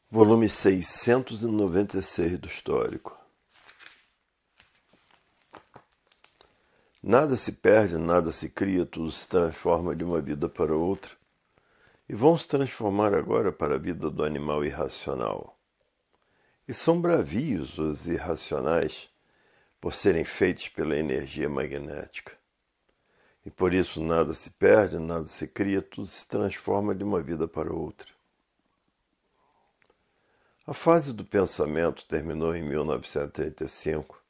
Volume 696 do Histórico. Nada se perde, nada se cria, tudo se transforma de uma vida para outra. E vão se transformar agora para a vida do animal irracional. E são bravios os irracionais por serem feitos pela energia magnética. E por isso nada se perde, nada se cria, tudo se transforma de uma vida para outra. A fase do pensamento terminou em 1935,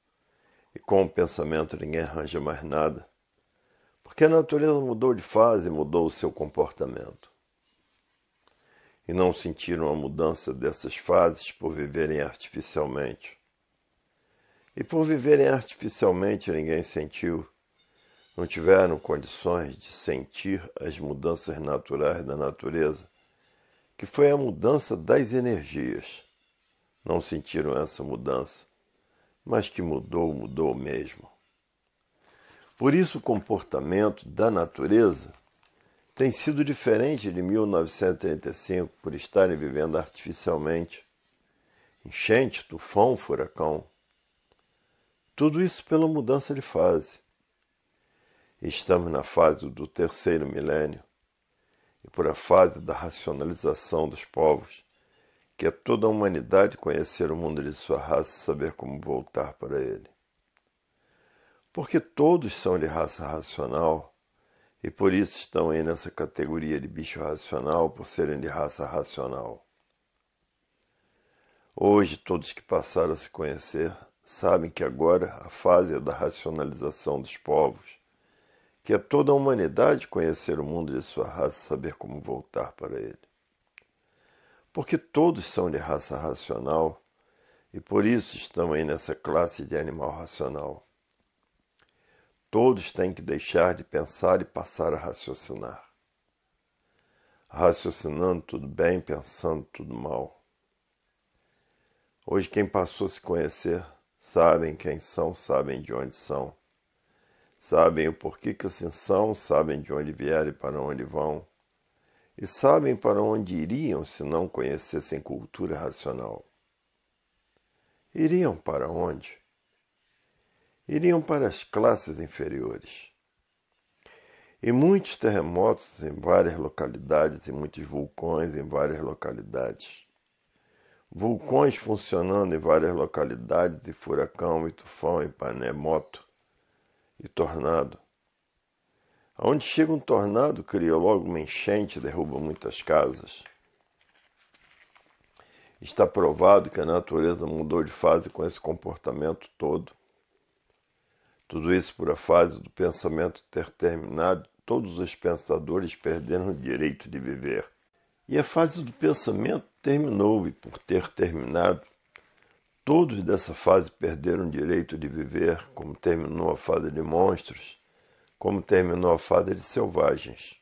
e com o pensamento ninguém arranja mais nada, porque a natureza mudou de fase e mudou o seu comportamento. E não sentiram a mudança dessas fases por viverem artificialmente. E por viverem artificialmente ninguém sentiu, não tiveram condições de sentir as mudanças naturais da natureza, que foi a mudança das energias. Não sentiram essa mudança, mas que mudou mesmo. Por isso o comportamento da natureza tem sido diferente de 1935, por estarem vivendo artificialmente. Enchente, tufão, furacão. Tudo isso pela mudança de fase. Estamos na fase do terceiro milênio, e por a fase da racionalização dos povos, que é toda a humanidade conhecer o mundo de sua raça e saber como voltar para ele. Porque todos são de raça racional, e por isso estão aí nessa categoria de bicho racional, por serem de raça racional. Hoje, todos que passaram a se conhecer sabem que agora a fase é da racionalização dos povos, que é toda a humanidade conhecer o mundo de sua raça e saber como voltar para ele. Porque todos são de raça racional e por isso estão aí nessa classe de animal racional. Todos têm que deixar de pensar e passar a raciocinar. Raciocinando tudo bem, pensando tudo mal. Hoje quem passou a se conhecer sabem quem são, sabem de onde são. Sabem o porquê que assim são, sabem de onde vieram e para onde vão. E sabem para onde iriam se não conhecessem cultura racional. Iriam para onde? Iriam para as classes inferiores. E muitos terremotos em várias localidades e muitos vulcões em várias localidades. Vulcões funcionando em várias localidades e furacão e tufão e panemoto e tornado. Onde chega um tornado, cria logo uma enchente e derruba muitas casas. Está provado que a natureza mudou de fase com esse comportamento todo. Tudo isso por a fase do pensamento ter terminado, todos os pensadores perderam o direito de viver. E a fase do pensamento terminou, e por ter terminado, todos dessa fase perderam o direito de viver, como terminou a fase de monstros, como terminou a fase de selvagens.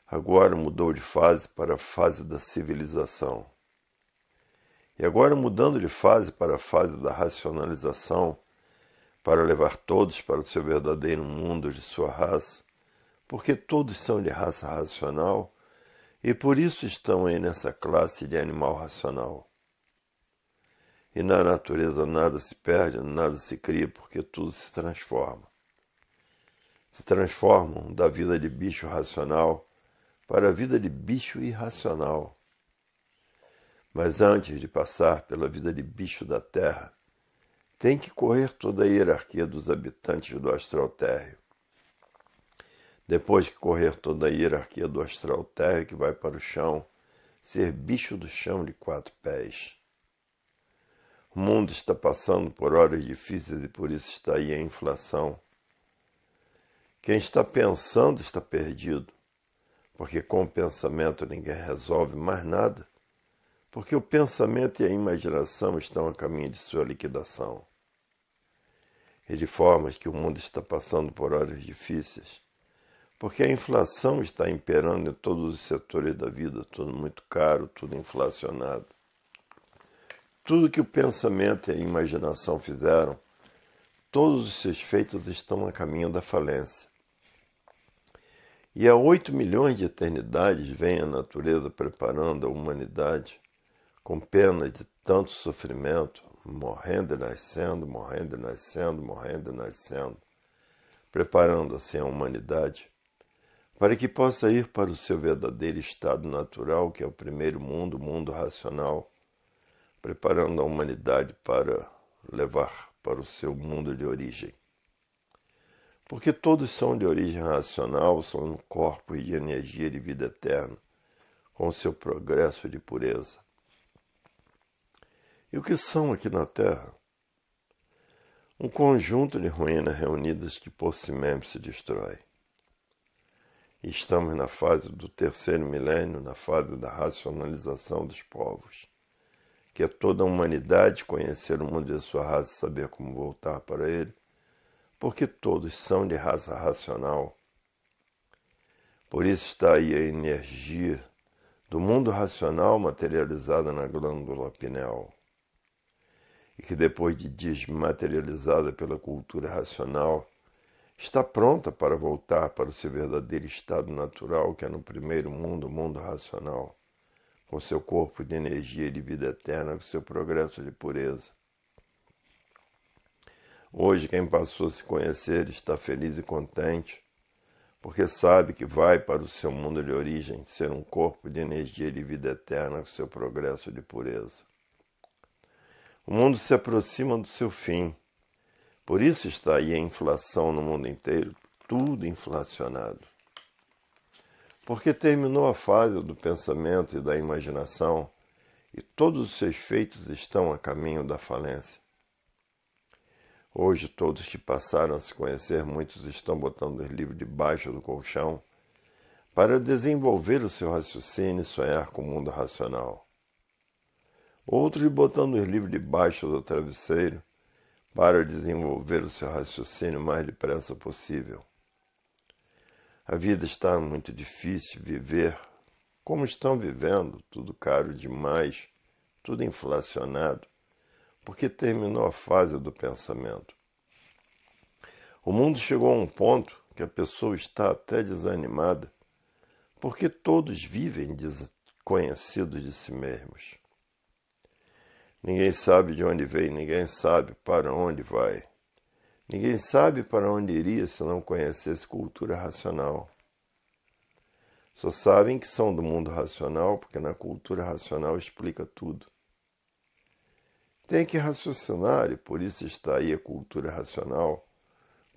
Agora mudou de fase para a fase da civilização. E agora mudando de fase para a fase da racionalização, para levar todos para o seu verdadeiro mundo de sua raça, porque todos são de raça racional e por isso estão aí nessa classe de animal racional. E na natureza nada se perde, nada se cria, porque tudo se transforma. Se transformam da vida de bicho racional para a vida de bicho irracional. Mas antes de passar pela vida de bicho da terra, tem que correr toda a hierarquia dos habitantes do astral térreo. Depois que correr toda a hierarquia do astral térreo que vai para o chão, ser bicho do chão de 4 pés. O mundo está passando por horas difíceis e por isso está aí a inflação. Quem está pensando está perdido, porque com o pensamento ninguém resolve mais nada, porque o pensamento e a imaginação estão a caminho de sua liquidação. E de formas que o mundo está passando por horas difíceis, porque a inflação está imperando em todos os setores da vida, tudo muito caro, tudo inflacionado. Tudo que o pensamento e a imaginação fizeram, todos os seus feitos estão a caminho da falência. E há 8 milhões de eternidades vem a natureza preparando a humanidade com pena de tanto sofrimento, morrendo e nascendo, morrendo e nascendo, morrendo e nascendo, preparando assim a humanidade para que possa ir para o seu verdadeiro estado natural, que é o primeiro mundo, o mundo racional, preparando a humanidade para levar para o seu mundo de origem. Porque todos são de origem racional, são corpos de energia de vida eterna, com o seu progresso de pureza. E o que são aqui na Terra? Um conjunto de ruínas reunidas que por si mesmo se destrói. E estamos na fase do terceiro milênio, na fase da racionalização dos povos, que é toda a humanidade conhecer o mundo de sua raça e saber como voltar para ele, porque todos são de raça racional. Por isso está aí a energia do mundo racional materializada na glândula pineal, e que depois de desmaterializada pela cultura racional, está pronta para voltar para o seu verdadeiro estado natural, que é no primeiro mundo, o mundo racional, com seu corpo de energia e de vida eterna, com seu progresso de pureza. Hoje, quem passou a se conhecer está feliz e contente, porque sabe que vai para o seu mundo de origem ser um corpo de energia e de vida eterna, com seu progresso de pureza. O mundo se aproxima do seu fim. Por isso está aí a inflação no mundo inteiro, tudo inflacionado. Porque terminou a fase do pensamento e da imaginação e todos os seus feitos estão a caminho da falência. Hoje todos que passaram a se conhecer, muitos estão botando os livros debaixo do colchão para desenvolver o seu raciocínio e sonhar com o mundo racional. Outros botando os livros debaixo do travesseiro para desenvolver o seu raciocínio o mais depressa possível. A vida está muito difícil, viver como estão vivendo, tudo caro demais, tudo inflacionado, porque terminou a fase do pensamento. O mundo chegou a um ponto que a pessoa está até desanimada, porque todos vivem desconhecidos de si mesmos. Ninguém sabe de onde veio, ninguém sabe para onde vai. Ninguém sabe para onde iria se não conhecesse cultura racional. Só sabem que são do mundo racional, porque na cultura racional explica tudo. Tem que raciocinar, e por isso está aí a cultura racional,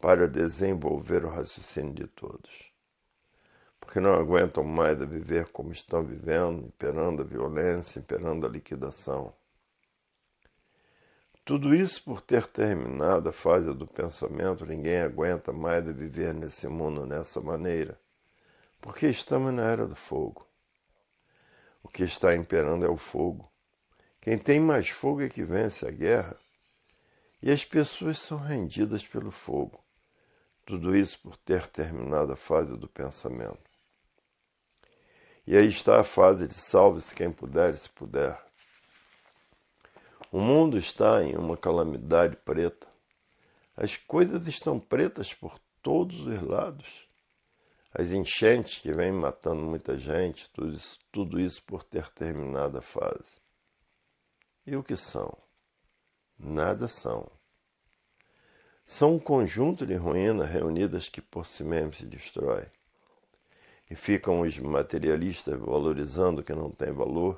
para desenvolver o raciocínio de todos. Porque não aguentam mais a viver como estão vivendo, imperando a violência, imperando a liquidação. Tudo isso por ter terminado a fase do pensamento, ninguém aguenta mais de viver nesse mundo dessa maneira, porque estamos na era do fogo. O que está imperando é o fogo. Quem tem mais fogo é que vence a guerra, e as pessoas são rendidas pelo fogo. Tudo isso por ter terminado a fase do pensamento. E aí está a fase de salve-se quem puder e se puder. O mundo está em uma calamidade preta. As coisas estão pretas por todos os lados. As enchentes que vêm matando muita gente, tudo isso por ter terminado a fase. E o que são? Nada são. São um conjunto de ruínas reunidas que por si mesmo se destrói. E ficam os materialistas valorizando o que não tem valor.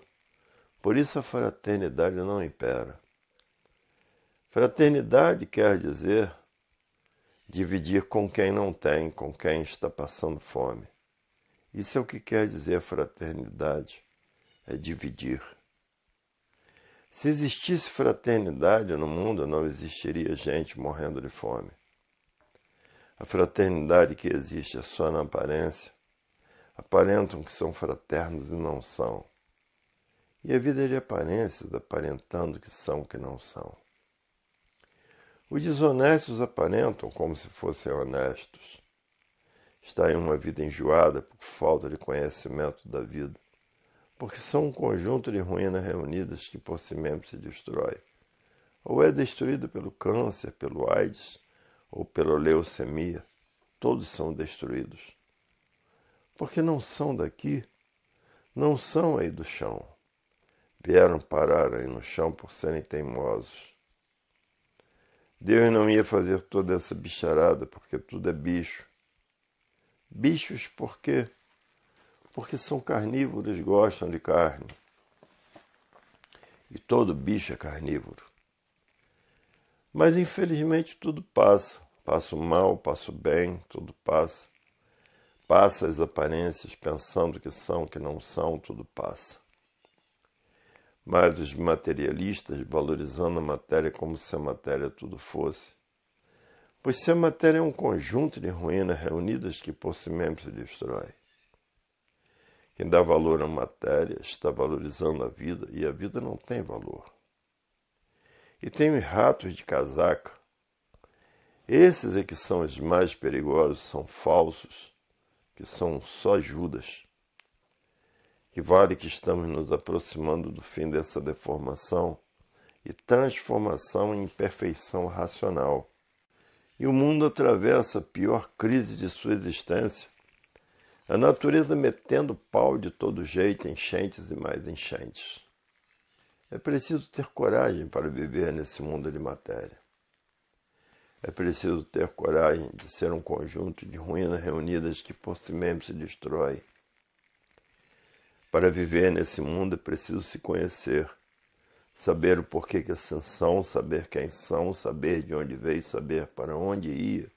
Por isso a fraternidade não impera. Fraternidade quer dizer dividir com quem não tem, com quem está passando fome. Isso é o que quer dizer fraternidade, é dividir. Se existisse fraternidade no mundo, não existiria gente morrendo de fome. A fraternidade que existe é só na aparência. Aparentam que são fraternos e não são. E a vida é de aparências, aparentando que são o que não são. Os desonestos aparentam como se fossem honestos. Está em uma vida enjoada por falta de conhecimento da vida, porque são um conjunto de ruínas reunidas que por si mesmo se destrói. Ou é destruído pelo câncer, pelo AIDS, ou pela leucemia. Todos são destruídos. Porque não são daqui, não são aí do chão. vieram parar aí no chão por serem teimosos. Deus não ia fazer toda essa bicharada, porque tudo é bicho. Bichos por quê? Porque são carnívoros, gostam de carne. E todo bicho é carnívoro. Mas infelizmente tudo passa. Passa o mal, passa o bem, tudo passa. Passa as aparências, pensando que são, que não são, tudo passa. Mas os materialistas, valorizando a matéria como se a matéria tudo fosse. Pois se a matéria é um conjunto de ruínas reunidas que por si mesmo se destrói. Quem dá valor à matéria está valorizando a vida, e a vida não tem valor. E tem os ratos de casaca. Esses é que são os mais perigosos, são falsos, que são só Judas. Que vale que estamos nos aproximando do fim dessa deformação e transformação em perfeição racional. E o mundo atravessa a pior crise de sua existência. A natureza metendo pau de todo jeito, enchentes e mais enchentes. É preciso ter coragem para viver nesse mundo de matéria. É preciso ter coragem de ser um conjunto de ruínas reunidas que por si mesmo se destrói. Para viver nesse mundo é preciso se conhecer, saber o porquê que assim são, saber quem são, saber de onde veio, saber para onde ia,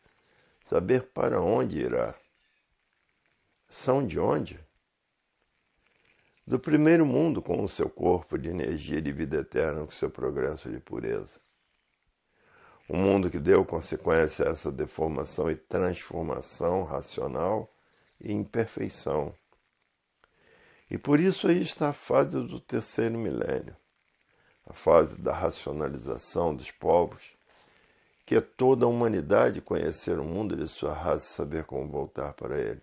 saber para onde irá. São de onde? Do primeiro mundo, com o seu corpo de energia de vida eterna, com o seu progresso de pureza. Um mundo que deu consequência a essa deformação e transformação racional e imperfeição. E por isso aí está a fase do terceiro milênio, a fase da racionalização dos povos, que é toda a humanidade conhecer o mundo de sua raça e saber como voltar para ele.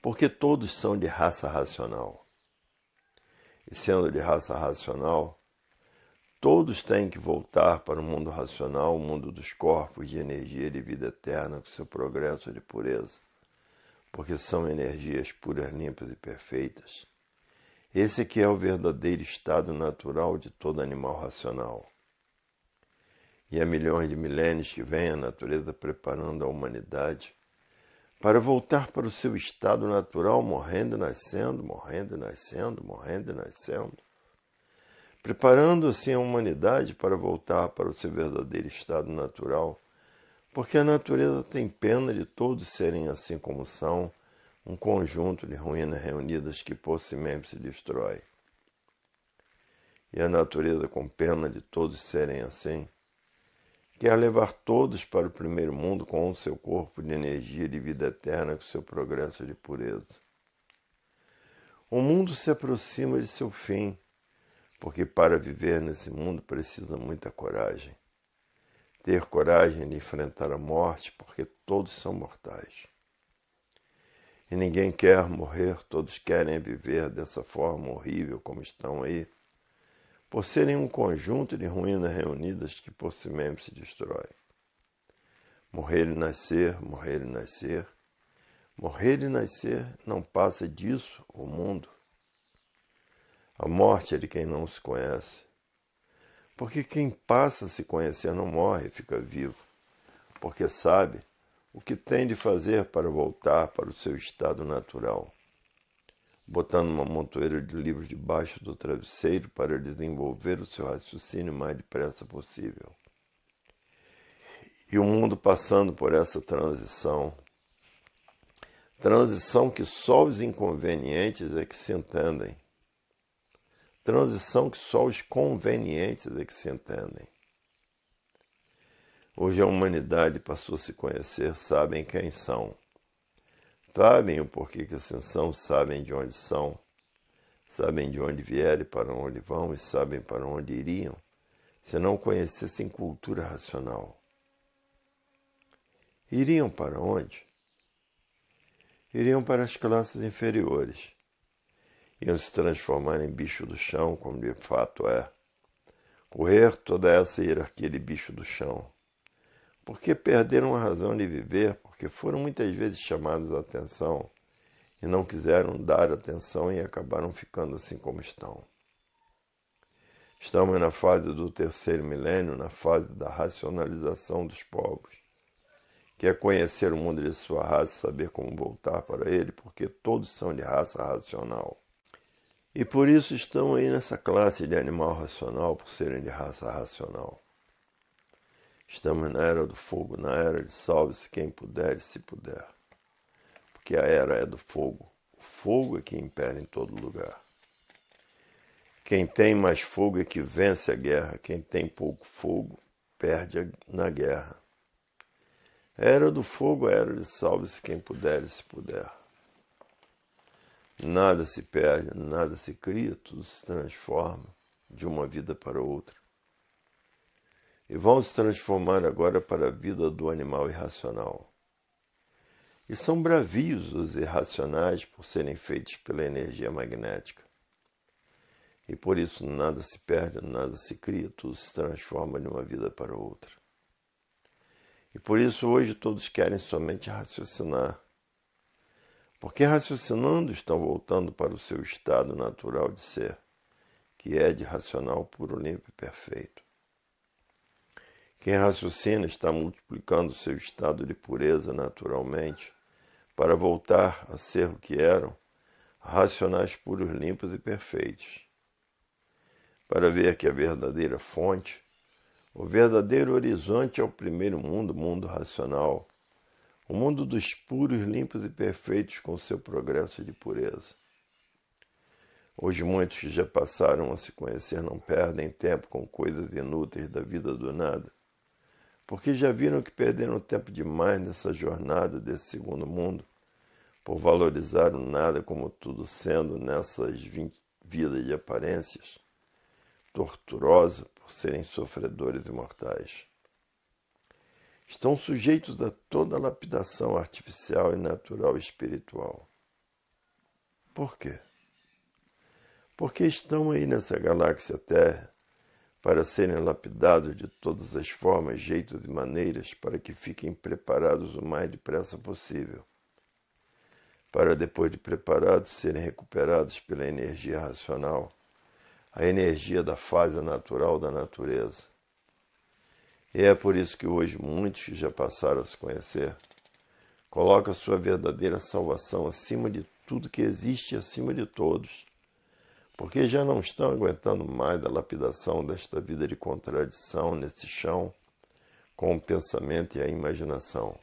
Porque todos são de raça racional. E sendo de raça racional, todos têm que voltar para o mundo racional, o mundo dos corpos de energia de vida eterna, com seu progresso de pureza. Porque são energias puras, limpas e perfeitas. Esse aqui é o verdadeiro estado natural de todo animal racional. E há milhões de milênios que vem a natureza preparando a humanidade para voltar para o seu estado natural, morrendo e nascendo, morrendo e nascendo, morrendo e nascendo. Preparando assim a humanidade para voltar para o seu verdadeiro estado natural, porque a natureza tem pena de todos serem assim como são, um conjunto de ruínas reunidas que por si mesmo se destrói. E a natureza, com pena de todos serem assim, quer levar todos para o primeiro mundo com o seu corpo de energia de vida eterna, com o seu progresso de pureza. O mundo se aproxima de seu fim, porque para viver nesse mundo precisa muita coragem. Ter coragem de enfrentar a morte, porque todos são mortais. E ninguém quer morrer, todos querem viver dessa forma horrível como estão aí, por serem um conjunto de ruínas reunidas que por si mesmo se destrói. Morrer e nascer, morrer e nascer. Morrer e nascer não passa disso o mundo. A morte é de quem não se conhece. Porque quem passa a se conhecer não morre, fica vivo. Porque sabe o que tem de fazer para voltar para o seu estado natural. Botando uma montoeira de livros debaixo do travesseiro para desenvolver o seu raciocínio o mais depressa possível. E o mundo passando por essa transição que só os inconvenientes é que se entendem. Transição que só os convenientes é que se entendem. Hoje a humanidade passou a se conhecer, sabem quem são. Sabem o porquê que assim são, sabem de onde são, sabem de onde vieram e para onde vão e sabem para onde iriam, se não conhecessem cultura racional. Iriam para onde? Iriam para as classes inferiores. Iam se transformar em bicho do chão, como de fato é. Correr toda essa hierarquia de bicho do chão. Porque perderam a razão de viver, porque foram muitas vezes chamados a atenção e não quiseram dar atenção e acabaram ficando assim como estão. Estamos na fase do terceiro milênio, na fase da racionalização dos povos, que é conhecer o mundo de sua raça, saber como voltar para ele, porque todos são de raça racional. E por isso estão aí nessa classe de animal racional, por serem de raça racional. Estamos na era do fogo, na era de salve-se quem puder e se puder. Porque a era é do fogo. O fogo é que impera em todo lugar. Quem tem mais fogo é que vence a guerra. Quem tem pouco fogo perde na guerra. A era do fogo é a era de salve-se quem puder e se puder. Nada se perde, nada se cria, tudo se transforma de uma vida para outra. E vão se transformar agora para a vida do animal irracional. E são bravios os irracionais por serem feitos pela energia magnética. E por isso nada se perde, nada se cria, tudo se transforma de uma vida para outra. E por isso hoje todos querem somente raciocinar. Porque raciocinando estão voltando para o seu estado natural de ser, que é de racional puro, limpo e perfeito. Quem raciocina está multiplicando o seu estado de pureza naturalmente para voltar a ser o que eram, racionais puros, limpos e perfeitos. Para ver que a verdadeira fonte, o verdadeiro horizonte é o primeiro mundo, o mundo racional, o mundo dos puros, limpos e perfeitos com seu progresso de pureza. Hoje muitos que já passaram a se conhecer não perdem tempo com coisas inúteis da vida do nada, porque já viram que perderam tempo demais nessa jornada desse segundo mundo, por valorizar o nada como tudo sendo nessas vidas de aparências, torturosa por serem sofredores imortais. Estão sujeitos a toda lapidação artificial e natural e espiritual. Por quê? Porque estão aí nessa galáxia Terra para serem lapidados de todas as formas, jeitos e maneiras para que fiquem preparados o mais depressa possível, para depois de preparados serem recuperados pela energia racional, a energia da fase natural da natureza. E é por isso que hoje muitos que já passaram a se conhecer colocam a sua verdadeira salvação acima de tudo que existe e acima de todos, porque já não estão aguentando mais a lapidação desta vida de contradição nesse chão com o pensamento e a imaginação,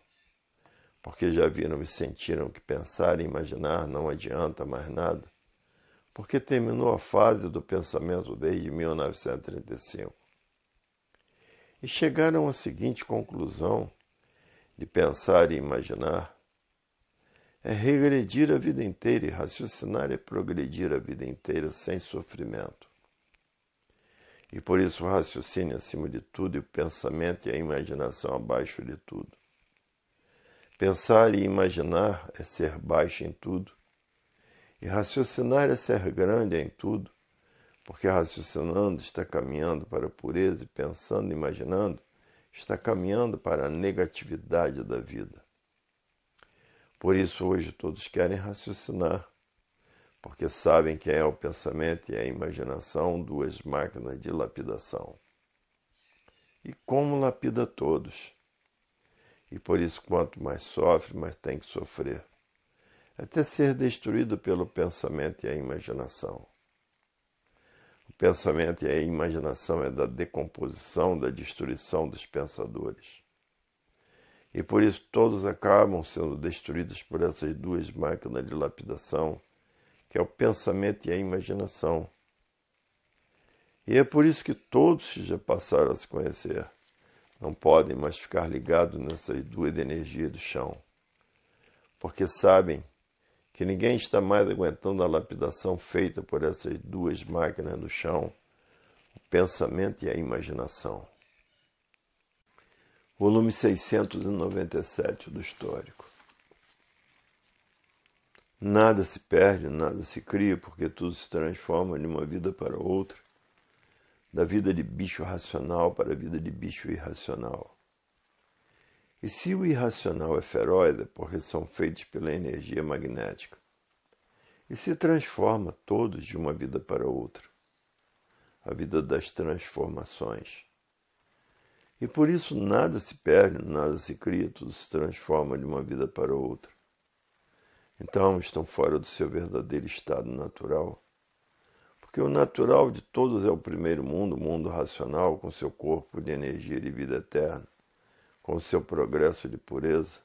porque já viram e sentiram que pensar e imaginar não adianta mais nada, porque terminou a fase do pensamento desde 1935. E chegaram à seguinte conclusão de pensar e imaginar é regredir a vida inteira e raciocinar é progredir a vida inteira sem sofrimento. E por isso o raciocínio acima de tudo e o pensamento e a imaginação abaixo de tudo. Pensar e imaginar é ser baixo em tudo, e raciocinar é ser grande em tudo, porque raciocinando está caminhando para a pureza e pensando e imaginando está caminhando para a negatividade da vida. Por isso hoje todos querem raciocinar, porque sabem que é o pensamento e a imaginação duas máquinas de lapidação. E como lapida todos. E por isso quanto mais sofre, mais tem que sofrer, até ser destruído pelo pensamento e a imaginação. O pensamento e a imaginação é da decomposição, da destruição dos pensadores. E por isso todos acabam sendo destruídos por essas duas máquinas de lapidação, que é o pensamento e a imaginação. E é por isso que todos que já passaram a se conhecer não podem mais ficar ligados nessas duas energias do chão, porque sabem que ninguém está mais aguentando a lapidação feita por essas duas máquinas do chão, o pensamento e a imaginação. Volume 697 do Histórico. Nada se perde, nada se cria, porque tudo se transforma de uma vida para outra, da vida de bicho racional para a vida de bicho irracional. E se o irracional é feroz, é porque são feitos pela energia magnética. E se transforma todos de uma vida para outra. a vida das transformações. E por isso nada se perde, nada se cria, tudo se transforma de uma vida para outra. Então estão fora do seu verdadeiro estado natural. Porque o natural de todos é o primeiro mundo, o mundo racional, com seu corpo de energia de vida eterna, com seu progresso de pureza.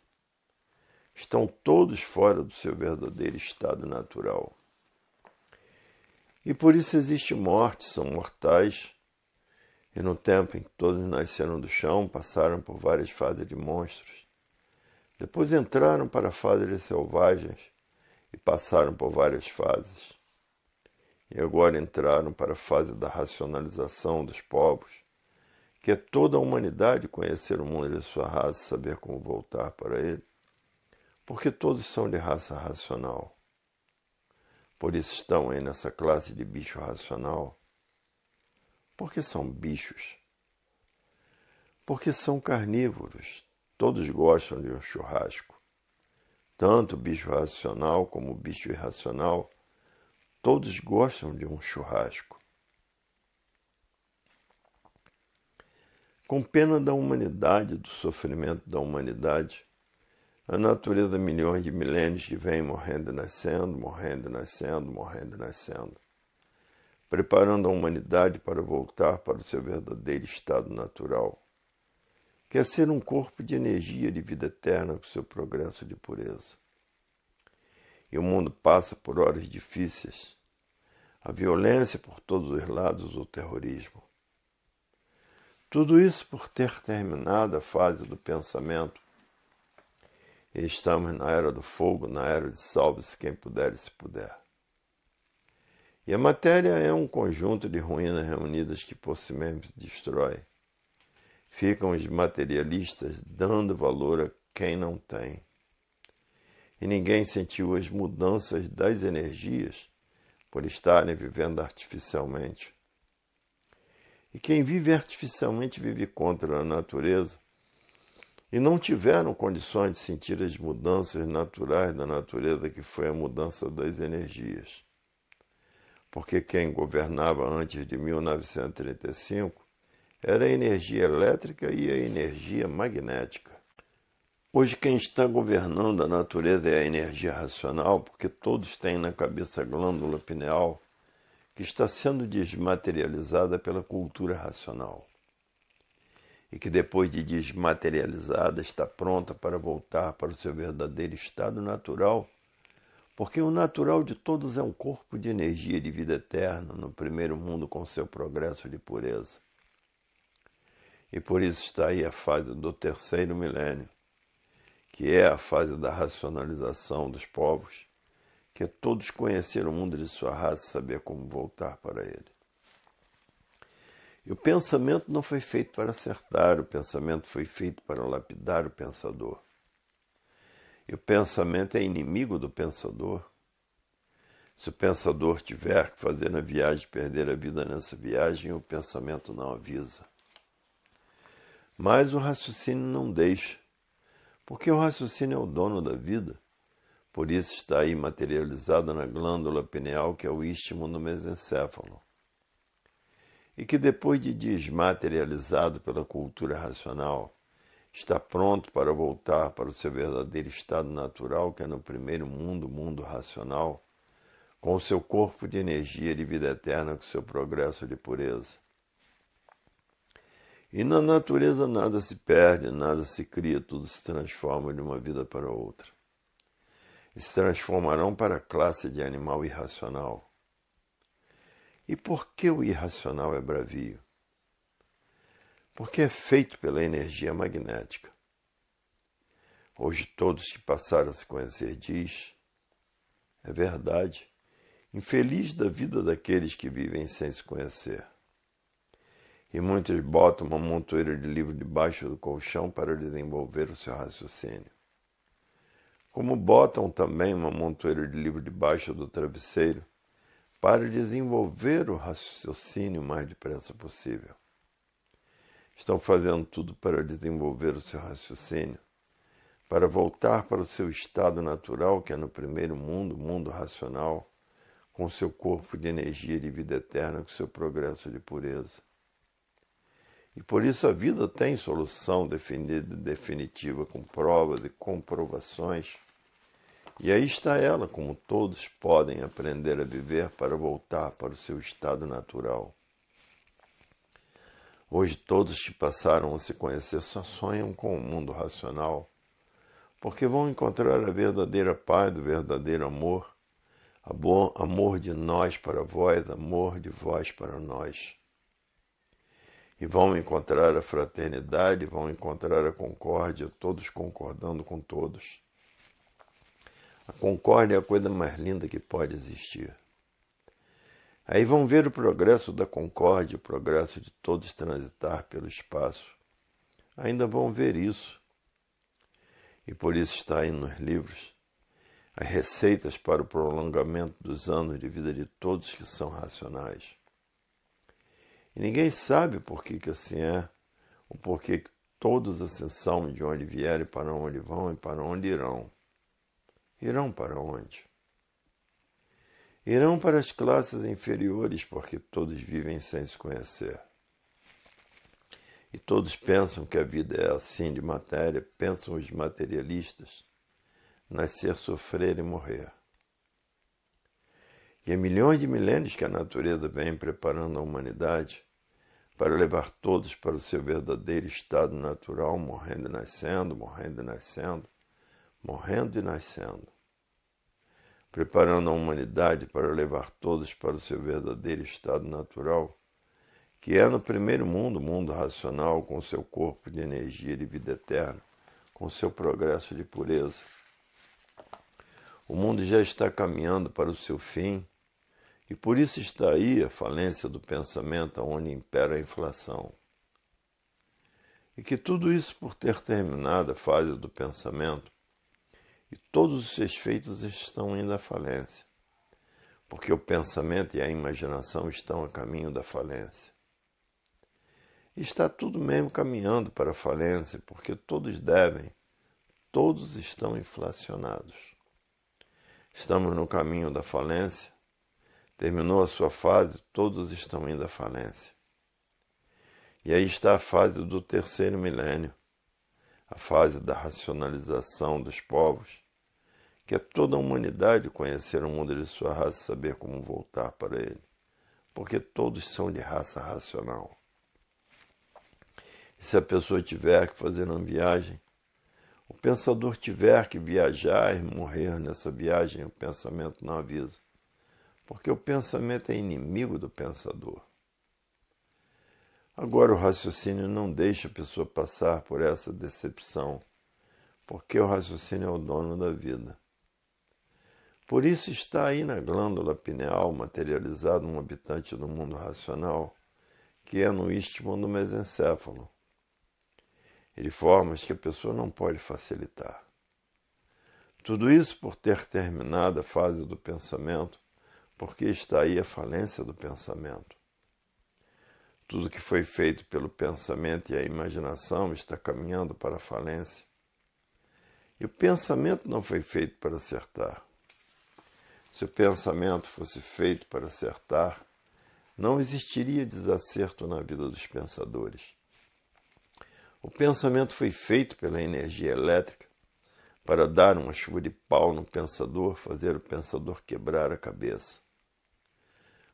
Estão todos fora do seu verdadeiro estado natural. E por isso existe morte, são mortais. E no tempo em que todos nasceram do chão, passaram por várias fases de monstros. Depois entraram para fases selvagens e passaram por várias fases. E agora entraram para a fase da racionalização dos povos, que é toda a humanidade conhecer o mundo de sua raça e saber como voltar para ele. Porque todos são de raça racional. Por isso estão aí nessa classe de bicho racional. Porque são bichos. Porque são carnívoros. Todos gostam de um churrasco. Tanto o bicho racional como o bicho irracional, todos gostam de um churrasco. Com pena da humanidade, do sofrimento da humanidade, a natureza de milhões de milênios que vem morrendo e nascendo, morrendo e nascendo, morrendo e nascendo, preparando a humanidade para voltar para o seu verdadeiro estado natural, que é ser um corpo de energia de vida eterna com seu progresso de pureza. E o mundo passa por horas difíceis, a violência por todos os lados, o terrorismo. Tudo isso por ter terminado a fase do pensamento. E estamos na era do fogo, na era de salve-se quem puder e se puder. E a matéria é um conjunto de ruínas reunidas que por si mesmo se destrói. Ficam os materialistas dando valor a quem não tem. E ninguém sentiu as mudanças das energias por estarem vivendo artificialmente. E quem vive artificialmente vive contra a natureza e não tiveram condições de sentir as mudanças naturais da natureza, que foi a mudança das energias. Porque quem governava antes de 1935 era a energia elétrica e a energia magnética. Hoje quem está governando a natureza é a energia racional, porque todos têm na cabeça a glândula pineal, que está sendo desmaterializada pela cultura racional. E que depois de desmaterializada está pronta para voltar para o seu verdadeiro estado natural, porque o natural de todos é um corpo de energia de vida eterna no primeiro mundo com seu progresso de pureza. E por isso está aí a fase do terceiro milênio, que é a fase da racionalização dos povos, que é todos conhecer o mundo de sua raça e saber como voltar para ele. E o pensamento não foi feito para acertar, o pensamento foi feito para lapidar o pensador. E o pensamento é inimigo do pensador. Se o pensador tiver que fazer na viagem, perder a vida nessa viagem, o pensamento não avisa. Mas o raciocínio não deixa, porque o raciocínio é o dono da vida. Por isso está aí materializado na glândula pineal, que é o istmo do mesencéfalo. E que depois de desmaterializado pela cultura racional, está pronto para voltar para o seu verdadeiro estado natural, que é no primeiro mundo, o mundo racional, com o seu corpo de energia de vida eterna, com o seu progresso de pureza. E na natureza nada se perde, nada se cria, tudo se transforma de uma vida para outra. E se transformarão para a classe de animal irracional. E por que o irracional é bravio? Porque é feito pela energia magnética. Hoje todos que passaram a se conhecer diz, é verdade, infeliz da vida daqueles que vivem sem se conhecer. E muitos botam uma montoeira de livro debaixo do colchão para desenvolver o seu raciocínio. Como botam também uma montoeira de livro debaixo do travesseiro para desenvolver o raciocínio o mais depressa possível. Estão fazendo tudo para desenvolver o seu raciocínio, para voltar para o seu estado natural, que é no primeiro mundo, o mundo racional, com seu corpo de energia de vida eterna, com seu progresso de pureza. E por isso a vida tem solução definida e definitiva, com provas e comprovações. E aí está ela, como todos podem aprender a viver para voltar para o seu estado natural. Hoje todos que passaram a se conhecer só sonham com o mundo racional, porque vão encontrar a verdadeira paz do verdadeiro amor, amor de nós para vós, amor de vós para nós. E vão encontrar a fraternidade, vão encontrar a concórdia, todos concordando com todos. A concórdia é a coisa mais linda que pode existir. Aí vão ver o progresso da concórdia, o progresso de todos transitar pelo espaço. Ainda vão ver isso. E por isso está aí nos livros as receitas para o prolongamento dos anos de vida de todos que são racionais. E ninguém sabe por que assim é, o porquê que todos assim são, de onde vierem, para onde vão e para onde irão. Irão para onde? Irão para as classes inferiores, porque todos vivem sem se conhecer. E todos pensam que a vida é assim de matéria, pensam os materialistas, nascer, sofrer e morrer. E há milhões de milênios que a natureza vem preparando a humanidade para levar todos para o seu verdadeiro estado natural, morrendo e nascendo, morrendo e nascendo, morrendo e nascendo. Preparando a humanidade para levar todos para o seu verdadeiro estado natural, que é no primeiro mundo, o mundo racional, com seu corpo de energia de vida eterna, com seu progresso de pureza. O mundo já está caminhando para o seu fim, e por isso está aí a falência do pensamento, onde impera a inflação. E que tudo isso por ter terminado a fase do pensamento, e todos os seus feitos estão indo à falência, porque o pensamento e a imaginação estão a caminho da falência. E está tudo mesmo caminhando para a falência, porque todos devem, todos estão inflacionados. Estamos no caminho da falência, terminou a sua fase, todos estão indo à falência. E aí está a fase do terceiro milênio, a fase da racionalização dos povos, que é toda a humanidade conhecer o mundo de sua raça e saber como voltar para ele, porque todos são de raça racional. E se a pessoa tiver que fazer uma viagem, o pensador tiver que viajar e morrer nessa viagem, o pensamento não avisa, porque o pensamento é inimigo do pensador. Agora o raciocínio não deixa a pessoa passar por essa decepção, porque o raciocínio é o dono da vida. Por isso está aí na glândula pineal materializado um habitante do mundo racional, que é no istmo do mesencéfalo, e de formas que a pessoa não pode facilitar. Tudo isso por ter terminado a fase do pensamento, porque está aí a falência do pensamento. Tudo que foi feito pelo pensamento e a imaginação está caminhando para a falência. E o pensamento não foi feito para acertar. Se o pensamento fosse feito para acertar, não existiria desacerto na vida dos pensadores. O pensamento foi feito pela energia elétrica para dar uma chuva de pau no pensador, fazer o pensador quebrar a cabeça.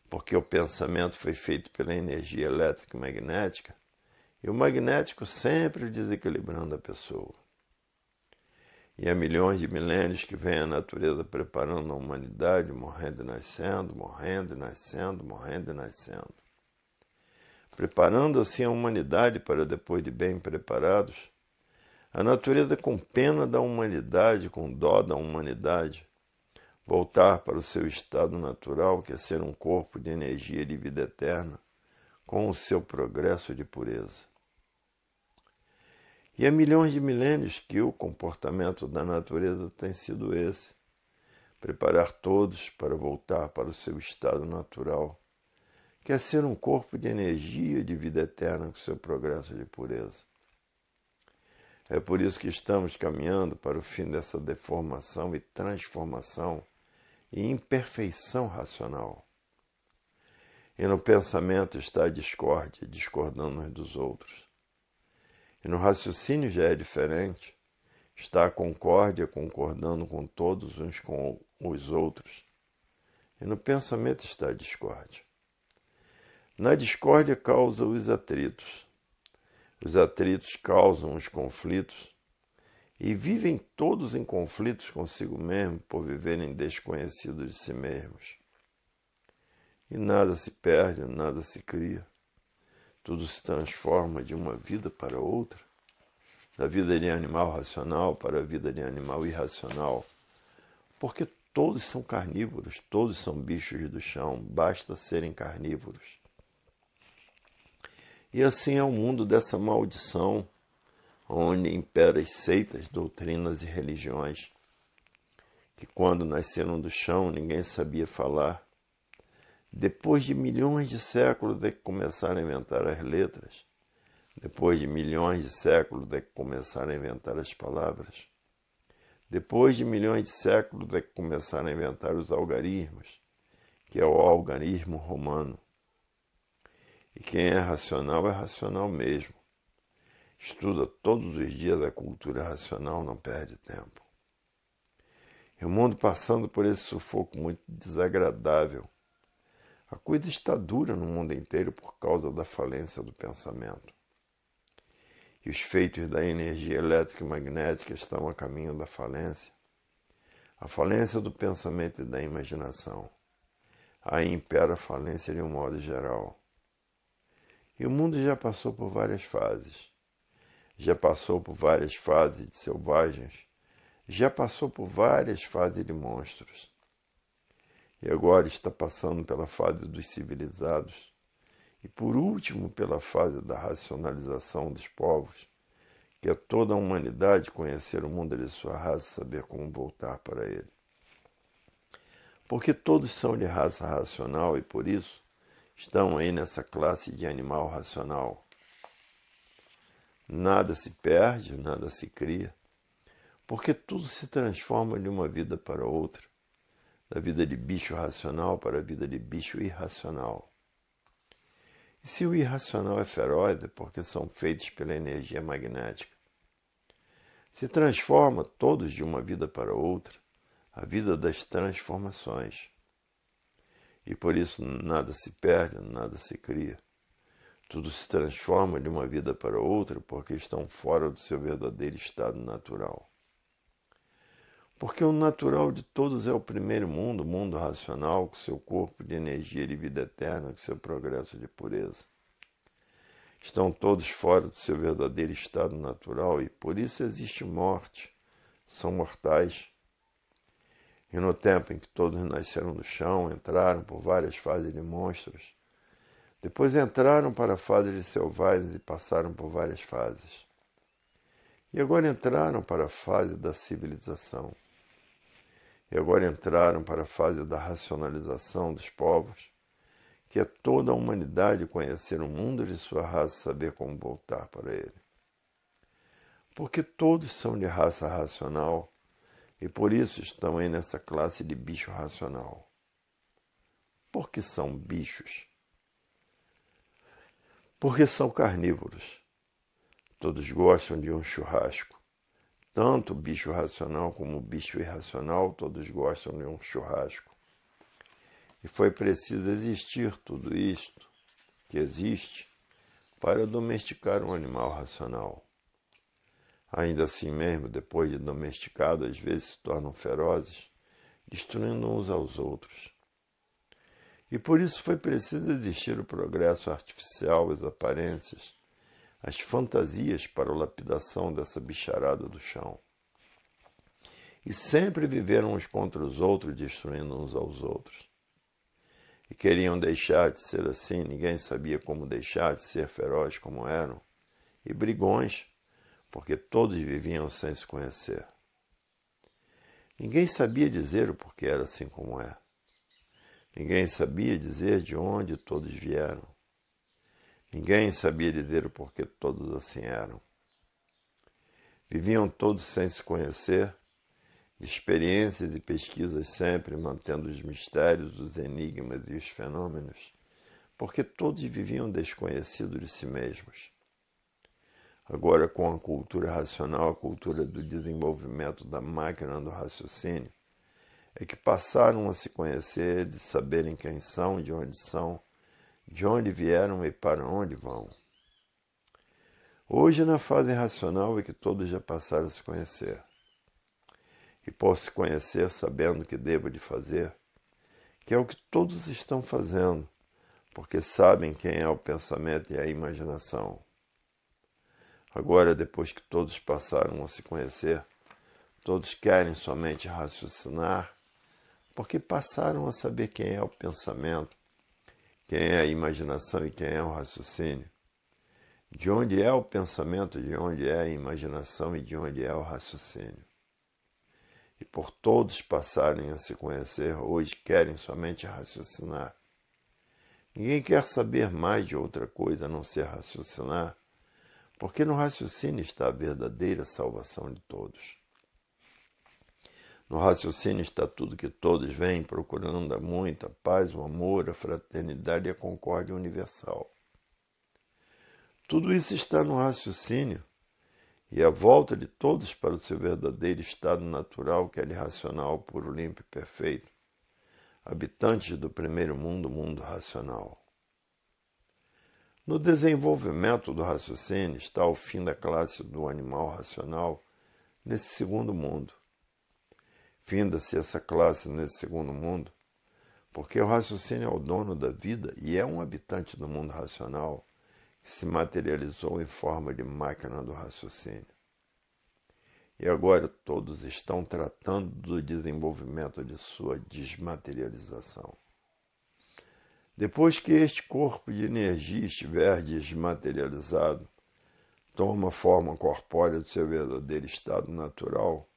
Porque o pensamento foi feito pela energia elétrica e magnética, e o magnético sempre desequilibrando a pessoa. E há milhões de milênios que vem a natureza preparando a humanidade, morrendo e nascendo, morrendo e nascendo, morrendo e nascendo. Preparando assim a humanidade para, depois de bem preparados, a natureza com pena da humanidade, com dó da humanidade, voltar para o seu estado natural, que é ser um corpo de energia de vida eterna, com o seu progresso de pureza. E há milhões de milênios que o comportamento da natureza tem sido esse, preparar todos para voltar para o seu estado natural, que é ser um corpo de energia de vida eterna com o seu progresso de pureza. É por isso que estamos caminhando para o fim dessa deformação e transformação e imperfeição racional. E no pensamento está a discórdia, discordando uns dos outros. E no raciocínio já é diferente, está a concórdia, concordando com todos uns com os outros. E no pensamento está a discórdia. Na discórdia causa os atritos. Os atritos causam os conflitos e vivem todos em conflitos consigo mesmo por viverem desconhecidos de si mesmos. E nada se perde, nada se cria. Tudo se transforma de uma vida para outra, da vida de animal racional para a vida de animal irracional, porque todos são carnívoros, todos são bichos do chão, basta serem carnívoros. E assim é o mundo dessa maldição, onde imperam as seitas, doutrinas e religiões, que quando nasceram do chão ninguém sabia falar. Depois de milhões de séculos é que começaram a inventar as letras. Depois de milhões de séculos é que começaram a inventar as palavras. Depois de milhões de séculos é que começaram a inventar os algarismos, que é o algarismo romano. E quem é racional mesmo. Estuda todos os dias a cultura racional, não perde tempo. E o mundo passando por esse sufoco muito desagradável. A coisa está dura no mundo inteiro por causa da falência do pensamento. E os feitos da energia elétrica e magnética estão a caminho da falência. A falência do pensamento e da imaginação. Aí impera a falência de um modo geral. E o mundo já passou por várias fases. Já passou por várias fases de selvagens. Já passou por várias fases de monstros. E agora está passando pela fase dos civilizados. E por último pela fase da racionalização dos povos, que é toda a humanidade conhecer o mundo de sua raça e saber como voltar para ele. Porque todos são de raça racional e por isso estão aí nessa classe de animal racional. Nada se perde, nada se cria, porque tudo se transforma de uma vida para outra, da vida de bicho racional para a vida de bicho irracional. E se o irracional é feroz, é porque são feitos pela energia magnética. Se transforma todos de uma vida para outra, a vida das transformações. E por isso nada se perde, nada se cria. Tudo se transforma de uma vida para outra porque estão fora do seu verdadeiro estado natural. Porque o natural de todos é o primeiro mundo, o mundo racional, com seu corpo de energia de vida eterna, com seu progresso de pureza. Estão todos fora do seu verdadeiro estado natural e por isso existe morte. São mortais. E no tempo em que todos nasceram do chão, entraram por várias fases de monstros, depois entraram para a fase de selvagens e passaram por várias fases. E agora entraram para a fase da civilização. E agora entraram para a fase da racionalização dos povos, que é toda a humanidade conhecer o mundo de sua raça e saber como voltar para ele. Porque todos são de raça racional, e por isso estão aí nessa classe de bicho racional. Porque são bichos. Porque são carnívoros. Todos gostam de um churrasco. Tanto o bicho racional como o bicho irracional, todos gostam de um churrasco. E foi preciso existir tudo isto que existe para domesticar um animal racional. Ainda assim mesmo, depois de domesticado, às vezes se tornam ferozes, destruindo uns aos outros. E por isso foi preciso existir o progresso artificial, as aparências, as fantasias para a lapidação dessa bicharada do chão. E sempre viveram uns contra os outros, destruindo uns aos outros. E queriam deixar de ser assim, ninguém sabia como deixar de ser feroz como eram, e brigões, porque todos viviam sem se conhecer. Ninguém sabia dizer o porquê era assim como é. Ninguém sabia dizer de onde todos vieram. Ninguém sabia dizer o porquê todos assim eram. Viviam todos sem se conhecer de experiências e pesquisas sempre mantendo os mistérios, os enigmas e os fenômenos, porque todos viviam desconhecidos de si mesmos. Agora, com a cultura racional, a cultura do desenvolvimento da máquina do raciocínio, é que passaram a se conhecer, de saberem quem são, de onde vieram e para onde vão. Hoje, na fase racional, é que todos já passaram a se conhecer. E posso se conhecer sabendo o que devo de fazer, que é o que todos estão fazendo, porque sabem quem é o pensamento e a imaginação. Agora, depois que todos passaram a se conhecer, todos querem somente raciocinar, porque passaram a saber quem é o pensamento, quem é a imaginação e quem é o raciocínio. De onde é o pensamento, de onde é a imaginação e de onde é o raciocínio. E por todos passarem a se conhecer, hoje querem somente raciocinar. Ninguém quer saber mais de outra coisa a não ser raciocinar, porque no raciocínio está a verdadeira salvação de todos. No raciocínio está tudo que todos vêm procurando há muito, a paz, o amor, a fraternidade e a concórdia universal. Tudo isso está no raciocínio, e a volta de todos para o seu verdadeiro estado natural, que é irracional, puro, limpo e perfeito, habitantes do primeiro mundo, o mundo racional. No desenvolvimento do raciocínio está o fim da classe do animal racional nesse segundo mundo. Finda-se essa classe nesse segundo mundo, porque o raciocínio é o dono da vida e é um habitante do mundo racional, que se materializou em forma de máquina do raciocínio. E agora todos estão tratando do desenvolvimento de sua desmaterialização. Depois que este corpo de energia estiver desmaterializado, toma a forma corpórea do seu verdadeiro estado natural,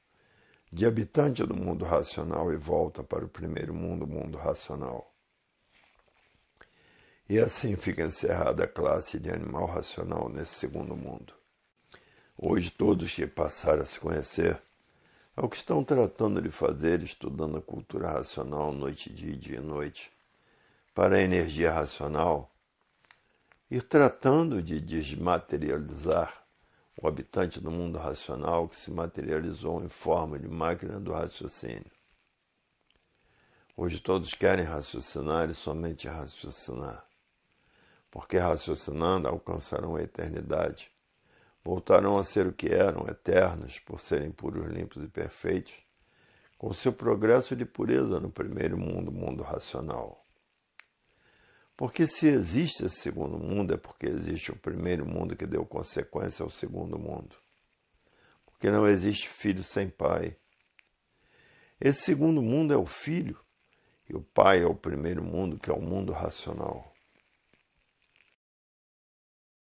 de habitante do mundo racional e volta para o primeiro mundo, o mundo racional. E assim fica encerrada a classe de animal racional nesse segundo mundo. Hoje todos que passaram a se conhecer é o que estão tratando de fazer, estudando a cultura racional noite e dia e noite, para a energia racional, ir tratando de desmaterializar o habitante do mundo racional que se materializou em forma de máquina do raciocínio. Hoje todos querem raciocinar e somente raciocinar, porque raciocinando alcançarão a eternidade, voltarão a ser o que eram, eternos, por serem puros, limpos e perfeitos, com seu progresso de pureza no primeiro mundo, o mundo racional. Porque se existe esse segundo mundo, é porque existe o primeiro mundo que deu consequência ao segundo mundo. Porque não existe filho sem pai. Esse segundo mundo é o filho, e o pai é o primeiro mundo, que é o mundo racional.